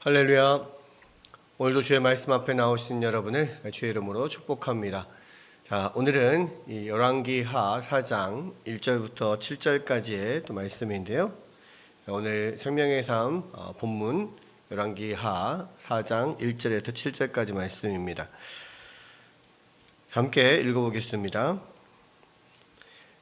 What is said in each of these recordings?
할렐루야. 오늘도 주의 말씀 앞에 나오신 여러분을 주의 이름으로 축복합니다. 자, 오늘은 이 열왕기하 4장 1절부터 7절까지의 또 말씀인데요. 오늘 생명의 삶 본문 열왕기하 4장 1절에서 7절까지 말씀입니다. 함께 읽어보겠습니다.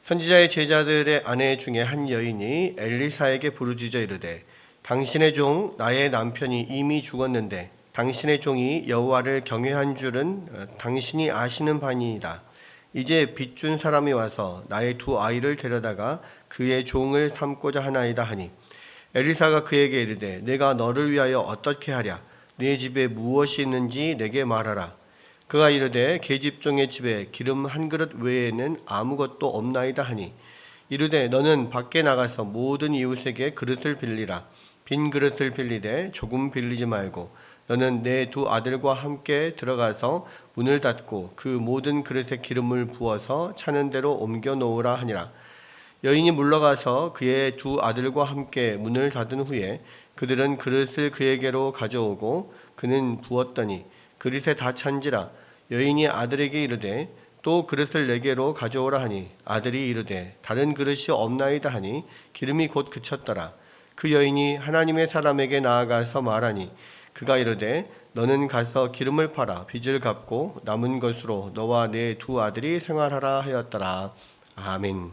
선지자의 제자들의 아내 중에 한 여인이 엘리사에게 부르짖어 이르되 당신의 종 나의 남편이 이미 죽었는데 당신의 종이 여호와를 경외한 줄은 당신이 아시는 바니이다. 이제 빚준 사람이 와서 나의 두 아이를 데려다가 그의 종을 삼고자 하나이다 하니 엘리사가 그에게 이르되 내가 너를 위하여 어떻게 하랴? 네 집에 무엇이 있는지 내게 말하라. 그가 이르되 계집종의 집에 기름 한 그릇 외에는 아무것도 없나이다 하니 이르되 너는 밖에 나가서 모든 이웃에게 그릇을 빌리라. 빈 그릇을 빌리되 조금 빌리지 말고 너는 내 두 아들과 함께 들어가서 문을 닫고 그 모든 그릇에 기름을 부어서 차는 대로 옮겨 놓으라 하니라. 여인이 물러가서 그의 두 아들과 함께 문을 닫은 후에 그들은 그릇을 그에게로 가져오고 그는 부었더니 그릇에 다 찬지라. 여인이 아들에게 이르되 또 그릇을 내게로 가져오라 하니 아들이 이르되 다른 그릇이 없나이다 하니 기름이 곧 그쳤더라. 그 여인이 하나님의 사람에게 나아가서 말하니 그가 이르되 너는 가서 기름을 팔아 빚을 갚고 남은 것으로 너와 내 두 아들이 생활하라 하였더라. 아멘.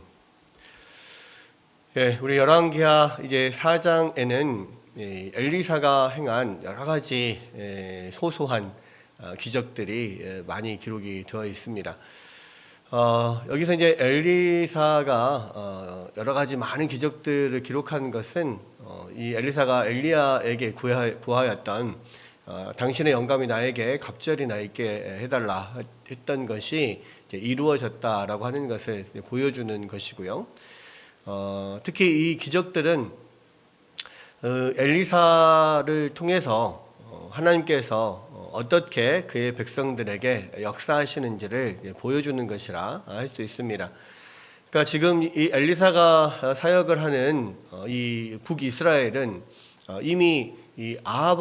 우리 열왕기하 이제 4장에는 엘리사가 행한 여러 가지 소소한 기적들이 많이 기록이 되어 있습니다. 여기서 이제 엘리사가 여러 가지 많은 기적들을 기록한 것은 이 엘리사가 엘리야에게 구하였던 당신의 영감이 나에게 갑절이 나 있게 해달라 했던 것이 이제 이루어졌다라고 하는 것을 보여주는 것이고요. 특히 이 기적들은 엘리사를 통해서 하나님께서 어떻게 그의 백성들에게 역사하시는지를 보여주는 것이라 할 수 있습니다. 그러니까 지금 이 엘리사가 사역을 하는 이 북이스라엘은 이미 이 아합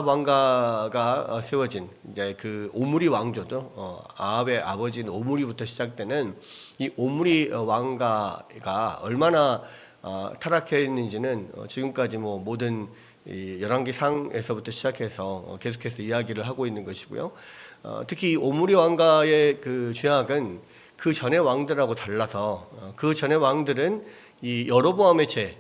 왕가가 세워진 이제 그 오므리 왕조죠. 아합의 아버지인 오므리부터 시작되는 이 오므리 왕가가 얼마나 타락했는지는 지금까지 모든 이 열왕기상에서부터 시작해서 계속해서 이야기를 하고 있는 것이고요. 특히 이 오므리 왕가의 그 죄악은 그 전의 왕들하고 달라서 그 전의 왕들은 이 여로보암의 죄,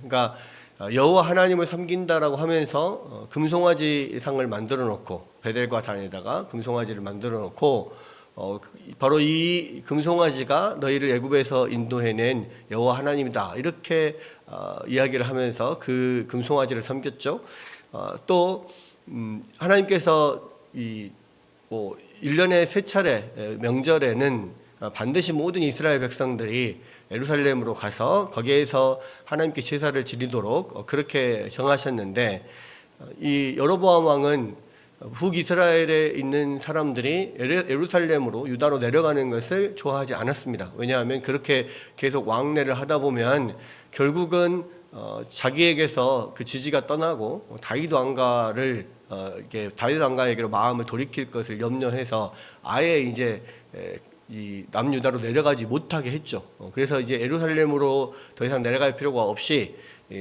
그러니까 여호와 하나님을 섬긴다라고 하면서 금송아지 상을 만들어 놓고 베델과 단에다가 금송아지를 만들어 놓고 바로 이 금송아지가 너희를 애굽에서 인도해낸 여호와 하나님이다 이렇게 이야기를 하면서 그 금송아지를 섬겼죠. 또 하나님께서 1년에 3차례 명절에는 반드시 모든 이스라엘 백성들이 예루살렘으로 가서 거기에서 하나님께 제사를 지리도록 그렇게 정하셨는데 이 여로보암 왕은 북이스라엘에 있는 사람들이 예루살렘으로 유다로 내려가는 것을 좋아하지 않았습니다. 왜냐하면 그렇게 계속 왕래를 하다 보면 결국은 자기에게서 그 지지가 떠나고 다윗 왕가에게로 마음을 돌이킬 것을 염려해서 아예 이제 이 남유다로 내려가지 못하게 했죠. 그래서 이제 예루살렘으로 더 이상 내려갈 필요가 없이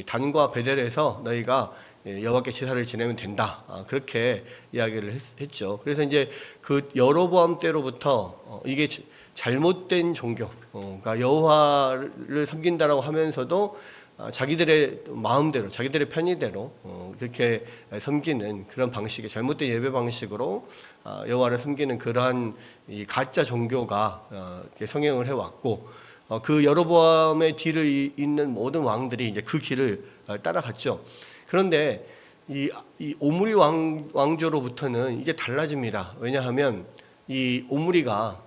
단과 베델에서 너희가 여호와께 제사를 지내면 된다. 그렇게 이야기를 했죠. 그래서 이제 그 여로보암 때로부터 이게 잘못된 종교, 그러니까 여호와를 섬긴다라고 하면서도 자기들의 마음대로, 자기들의 편의대로 그렇게 섬기는 그런 방식의 잘못된 예배 방식으로 여호와를 섬기는 그러한 이 가짜 종교가 성행을 해왔고 그 여로보암의 뒤를 잇는 모든 왕들이 이제 그 길을 따라갔죠. 그런데 이 오므리 왕조로부터는 이제 달라집니다. 왜냐하면 이 오므리가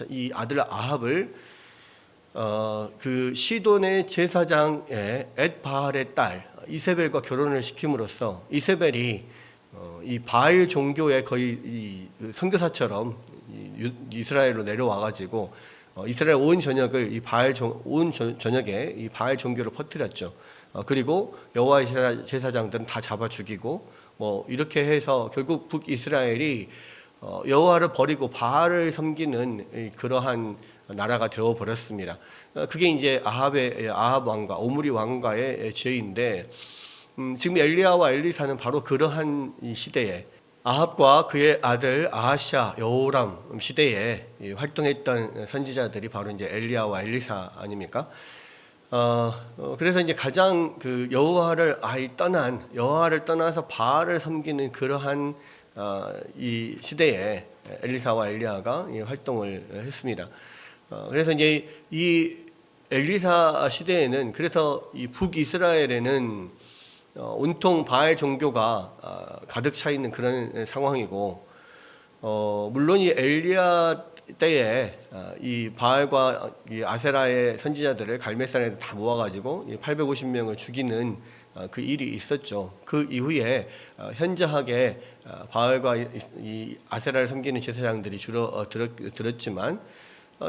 이 아들 아합을 그 시돈의 제사장의 엣바알의 딸 이세벨과 결혼을 시킴으로써 이세벨이 이 바알 종교의 거의 이 선교사처럼 이스라엘로 내려와가지고 이스라엘 온 전역을 이 바알 온 전역에 이 바알 종교를 퍼뜨렸죠. 그리고 여호와의 제사장들은 다 잡아 죽이고 뭐 이렇게 해서 결국 북이스라엘이 여호와를 버리고 바알을 섬기는 그러한 나라가 되어 버렸습니다. 그게 이제 아합 왕과 오므리 왕가의 죄인데, 지금 엘리야와 엘리사는 바로 그러한 이 시대에 아합과 그의 아들 아하시아 여호람 시대에 활동했던 선지자들이 바로 이제 엘리야와 엘리사 아닙니까? 그래서 이제 가장 그 여호와를 떠나서 바알을 섬기는 그러한 이 시대에 엘리사와 엘리야가 활동을 했습니다. 그래서 이제 이 엘리사 시대에는, 그래서 이 북이스라엘에는 온통 바알 종교가 가득 차 있는 그런 상황이고, 물론 이 엘리야 때에 이 바알과 이 아세라의 선지자들을 갈멜산에 다 모아가지고 850명을 죽이는 그 일이 있었죠. 그 이후에 현저하게 바알과 이 아세라를 섬기는 제사장들이 줄어들었지만,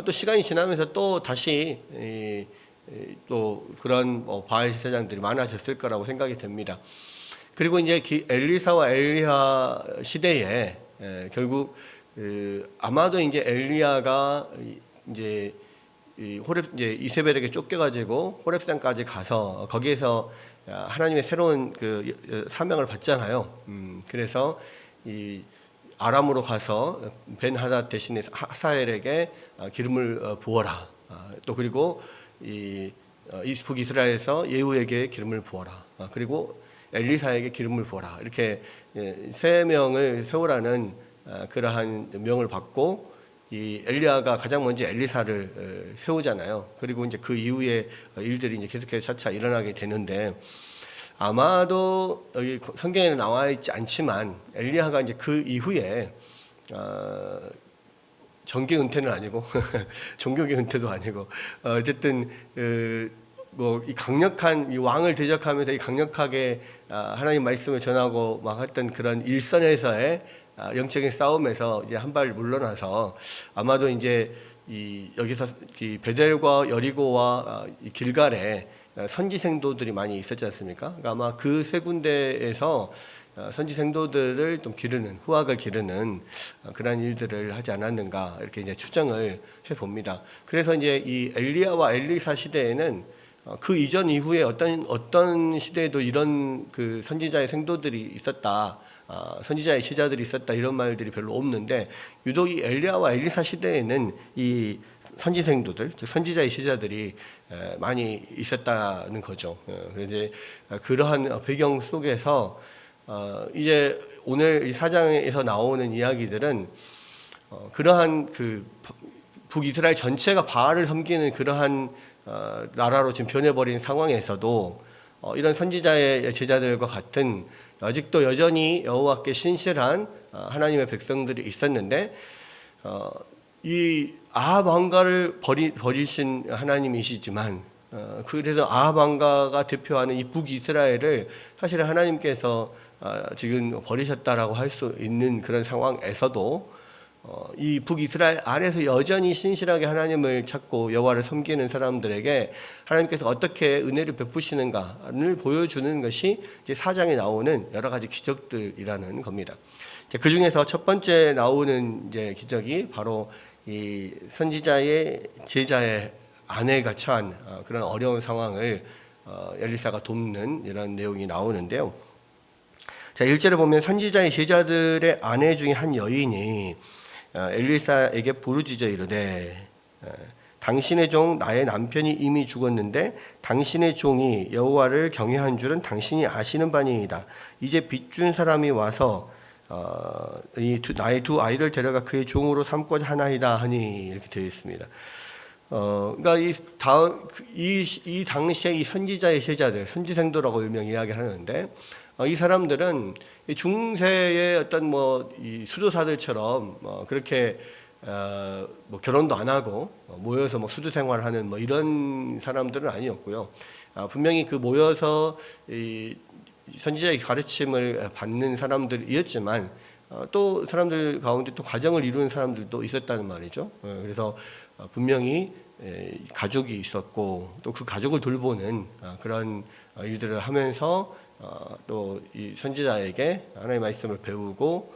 또 시간이 지나면서 또 다시 또 그런 바알 제사장들이 많아졌을 거라고 생각이 됩니다. 그리고 이제 엘리사와 엘리야 시대에 결국 아마도 이제 엘리야가 이제 이세벨에게 쫓겨가지고 호렙산까지 가서 거기에서 하나님의 새로운 그 사명을 받잖아요. 그래서 이 아람으로 가서 벤하닷 대신에 하사엘에게 기름을 부어라. 또 그리고 이 북이스라엘에서 예후에게 기름을 부어라. 그리고 엘리사에게 기름을 부어라. 이렇게 세 명을 세우라는 그러한 명을 받고, 이 엘리야가 가장 먼저 엘리사를 세우잖아요. 그리고 이제 그 이후에 일들이 이제 계속해서 차차 일어나게 되는데, 아마도 여기 성경에는 나와 있지 않지만 엘리야가 이제 그 이후에 정계 은퇴는 아니고 종교계 은퇴도 아니고 어쨌든 뭐 이 강력한 이 왕을 대적하면서 이 강력하게 하나님 말씀을 전하고 막 했던 그런 일선에서의 영적인 싸움에서 이제 한 발 물러나서, 아마도 이제 이 여기서 이 베델과 여리고와 이 길갈에 선지 생도들이 많이 있었지 않습니까? 그러니까 아마 그 세 군데에서 선지 생도들을 좀 후학을 기르는 그런 일들을 하지 않았는가, 이렇게 이제 추정을 해 봅니다. 그래서 이제 이 엘리야와 엘리사 시대에는 그 이전 이후에 어떤 시대에도 이런 그 선지자의 생도들이 있었다, 선지자의 제자들이 있었다, 이런 말들이 별로 없는데, 유독 이 엘리야와 엘리사 시대에는 이 선지생도들, 즉 선지자의 제자들이 많이 있었다는 거죠. 그래서 이제 그러한 배경 속에서 이제 오늘 이 사장에서 나오는 이야기들은 그러한 그 북이스라엘 전체가 바알을 섬기는 그러한 나라로 지금 변해버린 상황에서도 이런 선지자의 제자들과 같은 아직도 여전히 여호와께 신실한 하나님의 백성들이 있었는데, 이 아합 왕가를 버리신 하나님이시지만, 그래서 아합 왕가가 대표하는 이 북이스라엘을 사실 하나님께서 지금 버리셨다라고 할 수 있는 그런 상황에서도 이 북이스라엘 안에서 여전히 신실하게 하나님을 찾고 여호와를 섬기는 사람들에게 하나님께서 어떻게 은혜를 베푸시는가를 보여주는 것이 이제 4장에 나오는 여러 가지 기적들이라는 겁니다. 그 중에서 첫 번째 나오는 이제 기적이 바로 이 선지자의 제자의 아내가 처한 그런 어려운 상황을 엘리사가 돕는 이런 내용이 나오는데요. 자, 1절에 보면 선지자의 제자들의 아내 중에 한 여인이 엘리사에게 부르짖어 이르되, 당신의 종 나의 남편이 이미 죽었는데 당신의 종이 여호와를 경외한 줄은 당신이 아시는 바니이다. 이제 빚준 사람이 와서 나의 두 아이를 데려가 그의 종으로 삼고자 하나이다 하니, 이렇게 되어 있습니다. 그러니까 이 당시에 이 선지자의 제자들, 선지생도라고 일명 이야기하는데, 이 사람들은 중세의 어떤 이 수도사들처럼 그렇게 뭐 결혼도 안 하고 모여서 수도 생활하는 이런 사람들은 아니었고요. 분명히 그 모여서 이 선지자의 가르침을 받는 사람들이었지만, 또 사람들 가운데 또 가정을 이루는 사람들도 있었다는 말이죠. 그래서 분명히 가족이 있었고 또 그 가족을 돌보는 그런 일들을 하면서 또 이 선지자에게 하나님의 말씀을 배우고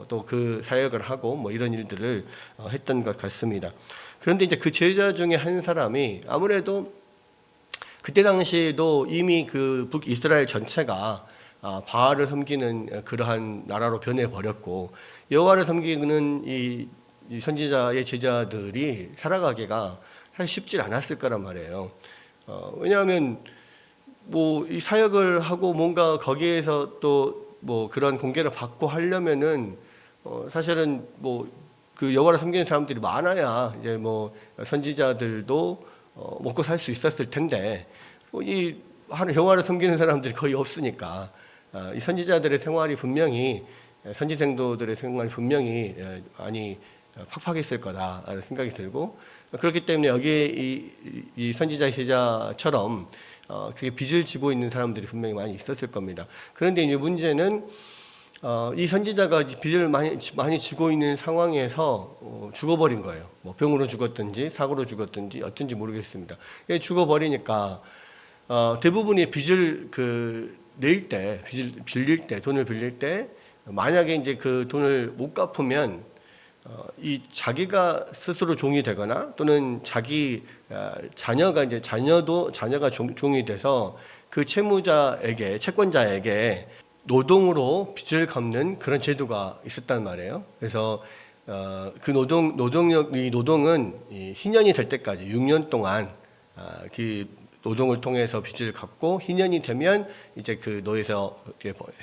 또 그 사역을 하고 뭐 이런 일들을 했던 것 같습니다. 그런데 이제 그 제자 중에 한 사람이 아무래도 그때 당시에도 이미 그 북이스라엘 전체가 바알을 섬기는 그러한 나라로 변해 버렸고 여호와를 섬기는 이 선지자의 제자들이 살아가기가 사실 쉽지 않았을 거란 말이에요. 왜냐하면 뭐 이 사역을 하고 뭔가 거기에서 또 뭐 그런 공개를 받고 하려면은 사실은 뭐 그 여호와를 섬기는 사람들이 많아야 이제 뭐 선지자들도 먹고 살 수 있었을 텐데 이 여호와를 섬기는 사람들이 거의 없으니까 이 선지자들의 생활이 분명히 선지 생도들의 생활이 분명히 많이 팍팍했을 거다라는 생각이 들고 그렇기 때문에 여기에 이 선지자 제자처럼 그게 빚을 지고 있는 사람들이 분명히 많이 있었을 겁니다. 그런데 이제 문제는 이 선지자가 빚을 많이 지고 있는 상황에서 죽어버린 거예요. 뭐 병으로 죽었든지 사고로 죽었든지 어떤지 모르겠습니다. 죽어버리니까 대부분의 빚을 낼 때, 빚을 빌릴 때, 돈을 빌릴 때 만약에 이제 그 돈을 못 갚으면 이 자기가 스스로 종이 되거나 또는 자기 자녀가 종이 돼서 그 채권자에게 노동으로 빚을 갚는 그런 제도가 있었단 말이에요. 그래서 그 노동은 희년이 될 때까지 6년 동안 그 노동을 통해서 빚을 갚고 희년이 되면 이제 그 노예에서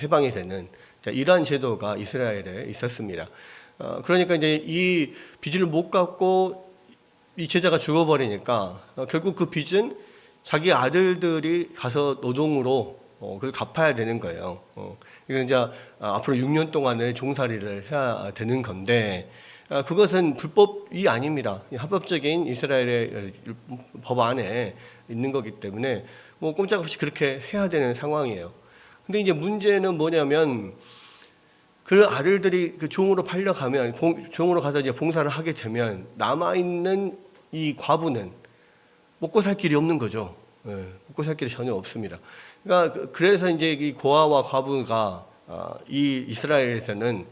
해방이 되는 이러한 제도가 이스라엘에 있었습니다. 그러니까 이제 이 빚을 못 갚고 이 제자가 죽어버리니까 결국 그 빚은 자기 아들들이 가서 노동으로 그걸 갚아야 되는 거예요. 이건 이제 앞으로 6년 동안을 종살이를 해야 되는 건데 그것은 불법이 아닙니다. 합법적인 이스라엘의 법 안에 있는 거기 때문에 뭐 꼼짝없이 그렇게 해야 되는 상황이에요. 근데 이제 문제는 뭐냐면 그 아들들이 그 종으로 팔려가면 종으로 가서 이제 봉사를 하게 되면 남아있는 이 과부는 먹고 살 길이 없는 거죠. 먹고 살 길이 전혀 없습니다. 그러니까 그래서 이제 이 고아와 과부가 이 이스라엘에서는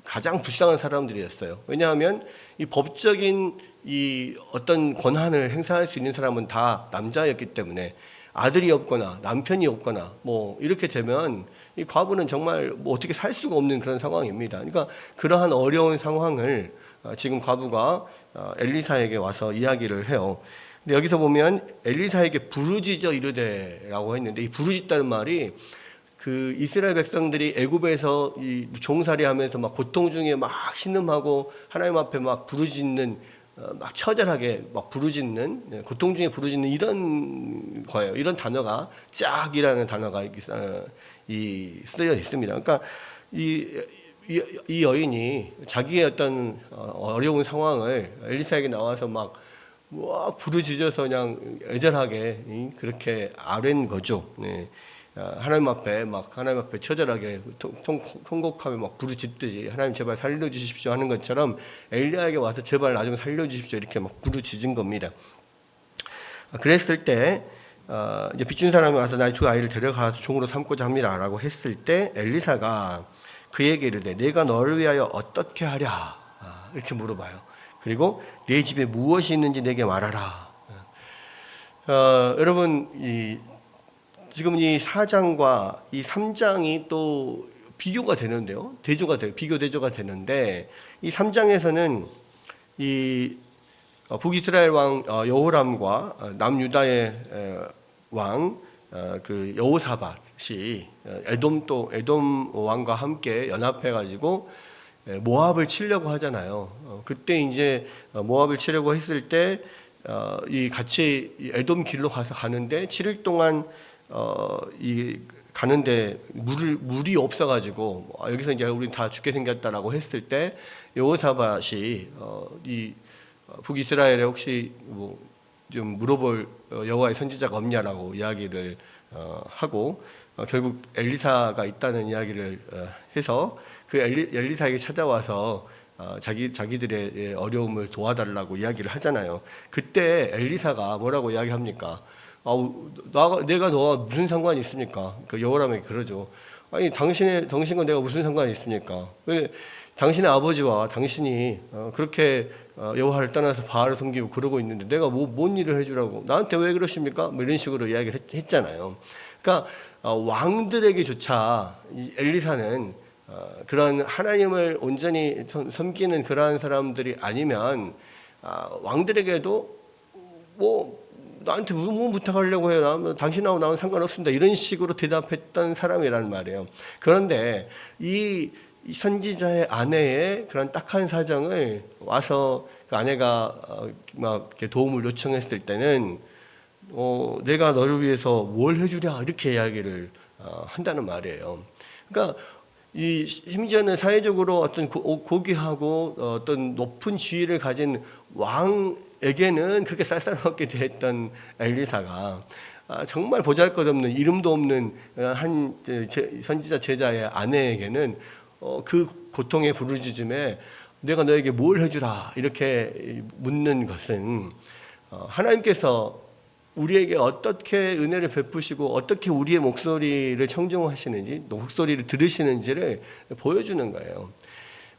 가장 불쌍한 사람들이었어요. 왜냐하면 이 법적인 이 어떤 권한을 행사할 수 있는 사람은 다 남자였기 때문에 아들이 없거나 남편이 없거나 뭐 이렇게 되면 이 과부는 정말 뭐 어떻게 살 수가 없는 그런 상황입니다. 그러니까 그러한 어려운 상황을 지금 과부가 엘리사에게 와서 이야기를 해요. 근데 여기서 보면 엘리사에게 부르짖어 이르되라고 했는데 이 부르짖다는 말이 그 이스라엘 백성들이 애굽에서 이 종살이하면서 막 고통 중에 막 신음하고 하나님 앞에 막 부르짖는 막 처절하게 막 부르짖는 고통 중에 부르짖는 이런 거예요. 이런 단어가 짝이라는 단어가 쓰여 있습니다. 그러니까 이 여인이 자기의 어떤 어려운 상황을 엘리사에게 나와서 막 부르짖어서 그냥 애절하게 그렇게 아뢰는 거죠. 네. 하나님 앞에 처절하게 통곡하며 막 부르짖듯이 하나님 제발 살려주십시오 하는 것처럼 엘리야에게 와서 제발 나 좀 살려주십시오 이렇게 막 부르짖은 겁니다. 그랬을 때 이제 빚준 사람이 와서 나의 두 아이를 데려가서 종으로 삼고자 합니다라고 했을 때 엘리사가 그에게 이르되 내가 너를 위하여 어떻게 하랴 이렇게 물어봐요. 그리고 네 집에 무엇이 있는지 내게 말하라. 여러분 지금 이 4장과 이 3장이 또 비교가 되는데요. 비교 대조가 되는데 이 3장에서는 이 북이스라엘 왕 여호람과 남유다의 왕 그 여호사밧이 에돔 왕과 함께 연합해 가지고 모압을 치려고 하잖아요. 그때 이제 모압을 치려고 했을 때 이 같이 에돔 길로 가는데 7일 동안 가는데 물이 없어가지고 여기서 이제 우린 다 죽게 생겼다라고 했을 때 여호사밧이 이 북이스라엘에 혹시 뭐 좀 물어볼 여호와의 선지자가 없냐라고 이야기를 하고 결국 엘리사가 있다는 이야기를 해서 그 엘리사에게 찾아와서 자기들의 어려움을 도와달라고 이야기를 하잖아요. 그때 엘리사가 뭐라고 이야기합니까? 내가 너와 무슨 상관이 있습니까? 그 여호람에게 그러죠. 아니 당신과 내가 무슨 상관이 있습니까? 왜 당신의 아버지와 당신이 그렇게 여호와를 떠나서 바알을 섬기고 그러고 있는데 내가 뭔 일을 해주라고 나한테 왜 그러십니까? 뭐 이런 식으로 이야기를 했잖아요. 그러니까 왕들에게조차 이 엘리사는 그런 하나님을 온전히 섬기는 그러한 사람들이 아니면 왕들에게도 뭐 나한테 뭐 부탁하려고 해요. 당신하고 나는 상관없습니다. 이런 식으로 대답했던 사람이라는 말이에요. 그런데 이 선지자의 아내의 그런 딱한 사정을 와서 그 아내가 막 이렇게 도움을 요청했을 때는 내가 너를 위해서 뭘 해주랴 이렇게 이야기를 한다는 말이에요. 그러니까 이 심지어는 사회적으로 어떤 고귀하고 어떤 높은 지위를 가진 왕에게는 그렇게 쌀쌀맞게 대했던 엘리사가 정말 보잘것없는 이름도 없는 한 선지자 제자의 아내에게는 그 고통의 부르짖음에 내가 너에게 뭘 해주라 이렇게 묻는 것은 하나님께서 우리에게 어떻게 은혜를 베푸시고 어떻게 우리의 목소리를 청중하시는지 목소리를 들으시는지를 보여주는 거예요.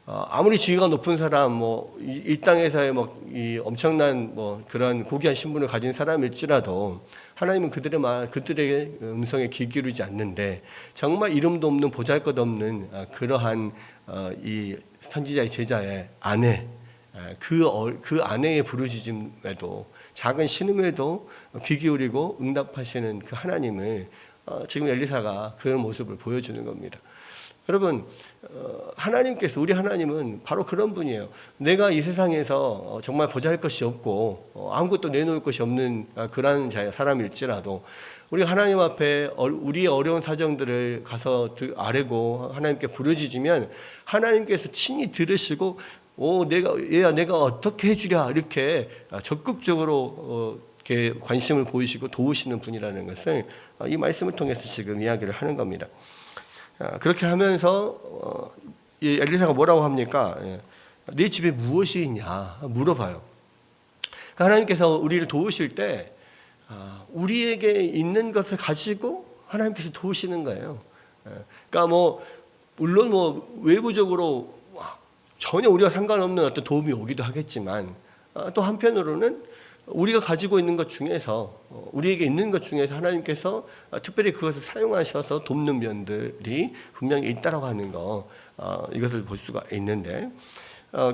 아무리 지위가 높은 사람, 이 땅에서의 이 엄청난 그런 고귀한 신분을 가진 사람일지라도 하나님은 그들의 음성에 귀 기울이지 않는데 정말 이름도 없는 보잘것없는 그러한 이 선지자의 제자의 아내, 그 아내의 부르짖음에도 작은 신음에도 귀 기울이고 응답하시는 그 하나님을 지금 엘리사가 그런 모습을 보여주는 겁니다. 여러분, 하나님께서 우리 하나님은 바로 그런 분이에요. 내가 이 세상에서 정말 보잘 것이 없고 아무것도 내놓을 것이 없는 그런 사람일지라도 우리 하나님 앞에 우리의 어려운 사정들을 가서 아뢰고 하나님께 부르짖으면 하나님께서 친히 들으시고 내가 어떻게 해주랴 이렇게 적극적으로 이렇게 관심을 보이시고 도우시는 분이라는 것을 이 말씀을 통해서 지금 이야기를 하는 겁니다. 그렇게 하면서 이 엘리사가 뭐라고 합니까? 네 집에 무엇이 있냐 물어봐요. 그러니까 하나님께서 우리를 도우실 때 우리에게 있는 것을 가지고 하나님께서 도우시는 거예요. 그러니까 물론 외부적으로 전혀 우리가 상관없는 어떤 도움이 오기도 하겠지만 또 한편으로는 우리가 가지고 있는 것 중에서 우리에게 있는 것 중에서 하나님께서 특별히 그것을 사용하셔서 돕는 면들이 분명히 있다라고 하는 거 이것을 볼 수가 있는데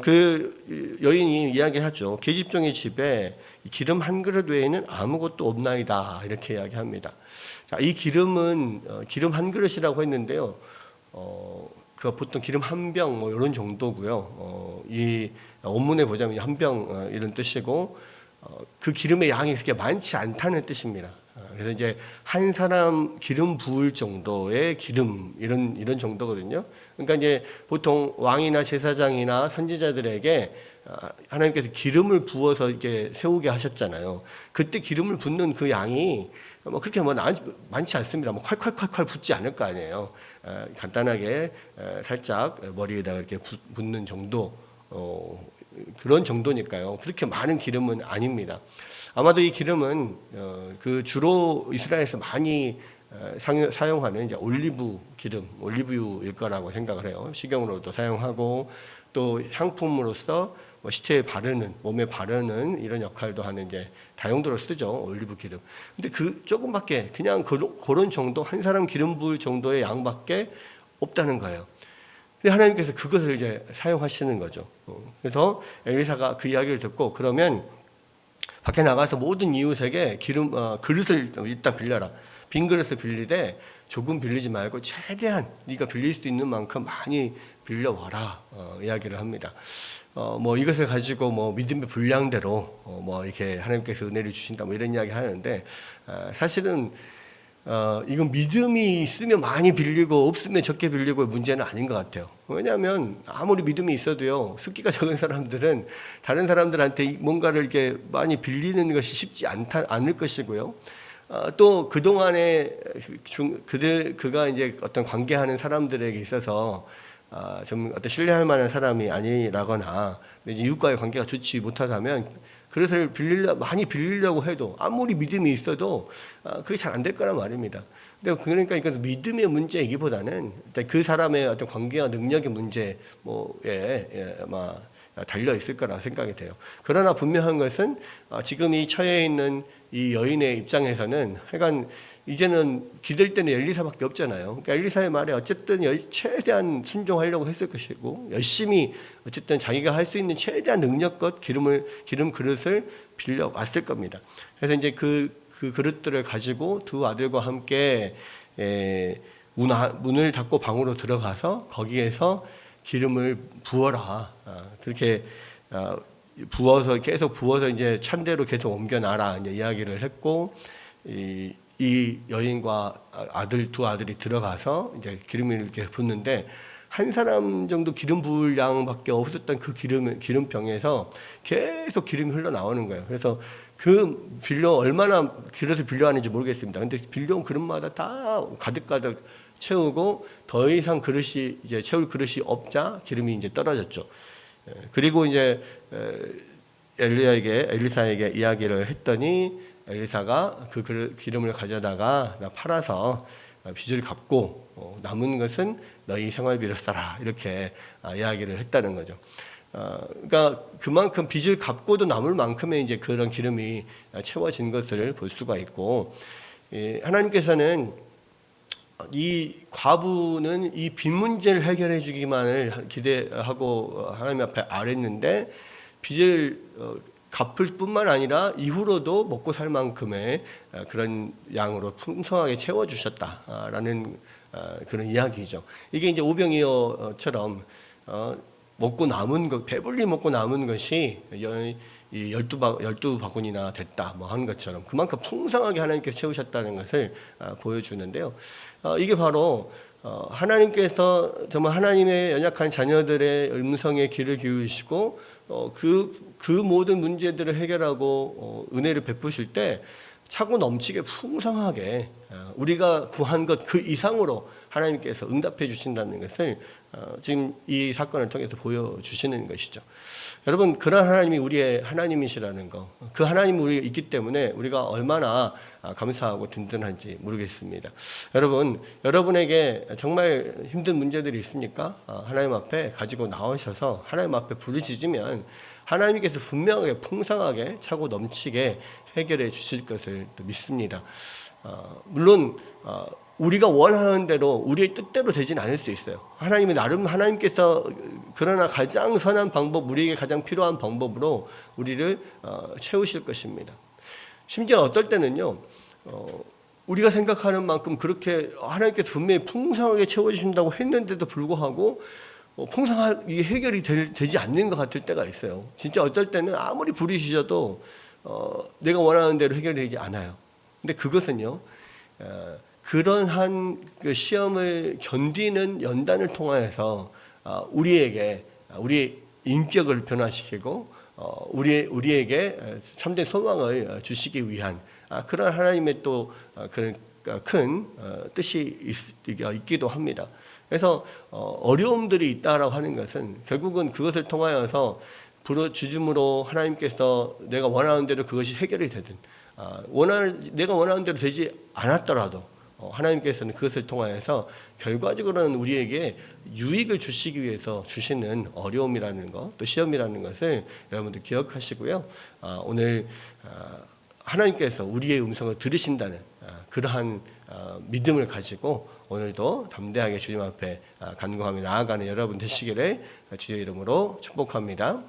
그 여인이 이야기하죠. 계집종의 집에 기름 한 그릇 외에는 아무것도 없나이다 이렇게 이야기합니다. 자, 이 기름은 기름 한 그릇이라고 했는데요. 그 보통 기름 한 병 이런 정도고요. 이 원문에 보자면 한 병 이런 뜻이고 그 기름의 양이 그렇게 많지 않다는 뜻입니다. 그래서 이제 한 사람 기름 부을 정도의 기름 이런 정도거든요. 그러니까 이제 보통 왕이나 제사장이나 선지자들에게 하나님께서 기름을 부어서 이렇게 세우게 하셨잖아요. 그때 기름을 붓는 그 양이 그렇게 많지 않습니다. 콸콸콸콸 붓지 않을 거 아니에요. 간단하게 살짝 머리에다가 이렇게 붓는 정도. 그런 정도니까요. 그렇게 많은 기름은 아닙니다. 아마도 이 기름은 그 주로 이스라엘에서 많이 사용하는 이제 올리브 기름, 올리브유일 거라고 생각을 해요. 식용으로도 사용하고 또 향품으로서 시체에 바르는, 몸에 바르는 이런 역할도 하는 이제 다용도로 쓰죠. 올리브 기름. 근데 그 조금밖에 그냥 그런 정도, 한 사람 기름 부을 정도의 양밖에 없다는 거예요. 하나님께서 그것을 이제 사용하시는 거죠. 그래서 엘리사가 그 이야기를 듣고 그러면 밖에 나가서 모든 이웃에게 그릇을 일단 빌려라. 빈 그릇을 빌리되 조금 빌리지 말고 최대한 네가 빌릴 수 있는 만큼 많이 빌려와라. 이야기를 합니다. 이것을 가지고 믿음의 분량대로 이렇게 하나님께서 은혜를 주신다 이런 이야기 하는데 사실은 이건 믿음이 있으면 많이 빌리고 없으면 적게 빌리고의 문제는 아닌 것 같아요. 왜냐하면 아무리 믿음이 있어도요, 숫기가 적은 사람들은 다른 사람들한테 뭔가를 이렇게 많이 빌리는 것이 쉽지 않을 것이고요. 또 그동안에 그가 이제 어떤 관계하는 사람들에게 있어서 좀 어떤 신뢰할 만한 사람이 아니라거나 이제 이웃과의 관계가 좋지 못하다면 그릇을 많이 빌리려고 해도 아무리 믿음이 있어도 그게 잘 안 될 거란 말입니다. 근데 그러니까 이건 믿음의 문제이기보다는 일단 그 사람의 어떤 관계와 능력의 문제에 아마 달려 있을 거라 생각이 돼요. 그러나 분명한 것은 지금 이 처해 있는 이 여인의 입장에서는 하여간 이제는 기댈 때는 엘리사밖에 없잖아요. 그러니까 엘리사의 말에 어쨌든 최대한 순종하려고 했을 것이고 열심히 어쨌든 자기가 할 수 있는 최대한 능력껏 기름 그릇을 빌려 왔을 겁니다. 그래서 이제 그 그릇들을 가지고 두 아들과 함께 문을 닫고 방으로 들어가서 거기에서 기름을 부어라. 그렇게 계속 부어서 이제 찬대로 계속 옮겨놔라. 이제 이야기를 했고, 이 여인과 두 아들이 들어가서 이제 기름을 이렇게 붓는데 한 사람 정도 기름 부을 양밖에 없었던 그 기름병에서 계속 기름이 흘러나오는 거예요. 그래서 얼마나 그릇을 빌려왔는지 모르겠습니다. 근데 빌려온 그릇마다 다 가득가득 채우고 더 이상 이제 채울 그릇이 없자 기름이 이제 떨어졌죠. 그리고 이제 엘리사에게 이야기를 했더니 엘리사가 그 기름을 가져다가 팔아서 빚을 갚고 남은 것은 너희 생활비로 써라 이렇게 이야기를 했다는 거죠. 그러니까 그만큼 빚을 갚고도 남을 만큼의 이제 그런 기름이 채워진 것을 볼 수가 있고, 하나님께서는 이 과부는 이 빚 문제를 해결해 주기만을 기대하고 하나님 앞에 아뢰는데 빚을 갚을 뿐만 아니라 이후로도 먹고 살 만큼의 그런 양으로 풍성하게 채워주셨다라는 그런 이야기죠. 이게 이제 오병이어처럼 먹고 남은 것, 배불리 먹고 남은 것이 12바구니나 됐다 뭐 하는 것처럼 그만큼 풍성하게 하나님께서 채우셨다는 것을 보여주는데요. 이게 바로 하나님께서 정말 하나님의 연약한 자녀들의 음성에 귀를 기울이시고 그 모든 문제들을 해결하고 은혜를 베푸실 때 차고 넘치게 풍성하게 우리가 구한 것 그 이상으로 하나님께서 응답해 주신다는 것을 지금 이 사건을 통해서 보여주시는 것이죠. 여러분, 그런 하나님이 우리의 하나님이시라는 거, 그 하나님이 우리가 있기 때문에 우리가 얼마나 감사하고 든든한지 모르겠습니다. 여러분에게 정말 힘든 문제들이 있습니까? 하나님 앞에 가지고 나오셔서 하나님 앞에 부르짖으면 하나님께서 분명하게 풍성하게 차고 넘치게 해결해 주실 것을 믿습니다. 물론 우리가 원하는 대로 우리의 뜻대로 되진 않을 수 있어요. 하나님께서 그러나 가장 선한 방법, 우리에게 가장 필요한 방법으로 우리를 채우실 것입니다. 심지어 어떨 때는요, 우리가 생각하는 만큼 그렇게 하나님께서 분명히 풍성하게 채워주신다고 했는데도 불구하고 풍성하게 해결이 되지 않는 것 같을 때가 있어요. 진짜 어떨 때는 아무리 부르시셔도 내가 원하는 대로 해결되지 않아요. 근데 그것은요, 그러한 그 시험을 견디는 연단을 통하여서 우리의 인격을 변화시키고 우리에게 참된 소망을 주시기 위한 그런 하나님의 또 그런 큰 뜻이 있기도 합니다. 그래서 어려움들이 있다라고 하는 것은 결국은 그것을 통하여서 부르짖음으로 하나님께서 내가 원하는 대로 그것이 해결이 되든 내가 원하는 대로 되지 않았더라도 하나님께서는 그것을 통하여서 결과적으로는 우리에게 유익을 주시기 위해서 주시는 어려움이라는 것, 또 시험이라는 것을 여러분들 기억하시고요. 오늘 하나님께서 우리의 음성을 들으신다는 그러한 믿음을 가지고 오늘도 담대하게 주님 앞에 간구하며 나아가는 여러분 되시기를 주의 이름으로 축복합니다.